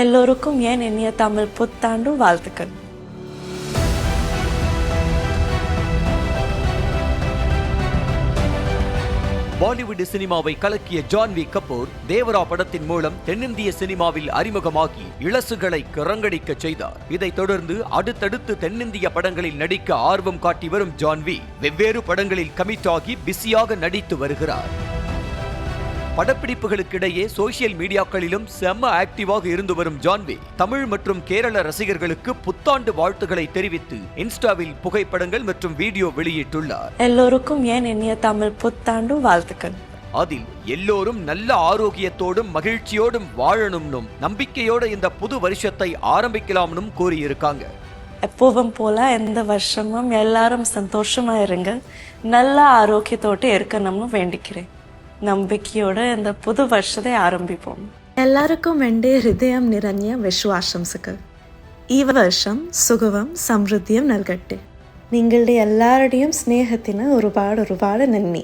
எல்லோருக்கும் என் இனிய தமிழ் புத்தாண்டு வாழ்த்துக்கள். பாலிவுட் சினிமாவை கலக்கிய ஜான்வி கபூர் தேவரா படத்தின் மூலம் தென்னிந்திய சினிமாவில் அறிமுகமாகி இளசுகளை கிறங்கடிக்க செய்தார். இதைத் தொடர்ந்து அடுத்தடுத்து தென்னிந்திய படங்களில் நடிக்க ஆர்வம் காட்டி வரும் ஜான்வி வெவ்வேறு படங்களில் கமிட் ஆகி பிஸியாக நடித்து வருகிறார். படப்பிடிப்புகளுக்கிடையே சோசியல் மீடியாக்களிலும் செம்ம ஆக்டிவாக இருந்து வரும் ஜான்வி தமிழ் மற்றும் கேரள ரசிகர்களுக்கு புத்தாண்டு வாழ்த்துக்களை தெரிவித்து இன்ஸ்டாவில் புகைப்படங்கள் மற்றும் வீடியோ வெளியிட்டுள்ளார். எல்லோருக்கும் என் இனிய தமிழ் புத்தாண்டு வாழ்த்துக்கள். அதில் எல்லோரும் நல்ல ஆரோக்கியத்தோடும் மகிழ்ச்சியோடும் வாழணும்னும் நம்பிக்கையோட இந்த புது வருஷத்தை ஆரம்பிக்கலாம்னு கூறியிருக்காங்க. எப்பவும் போல இந்த வருஷமும் எல்லாரும் சந்தோஷமா இருங்க, நல்ல ஆரோக்கியத்தோடு இருக்கணும்னு வேண்டிக்கிறேன். നമ്പിക്കയോടെ എന്താ പുതു വർഷത്തെ ആരംഭിപ്പോ. എല്ലാവർക്കും എൻ്റെ ഹൃദയം നിറഞ്ഞ വിശ്വാസംസകൾ. ഈ വർഷം സുഖവും സമൃദ്ധിയും നൽകട്ടെ. നിങ്ങളുടെ എല്ലാവരുടെയും സ്നേഹത്തിന് ഒരുപാട് നന്ദി.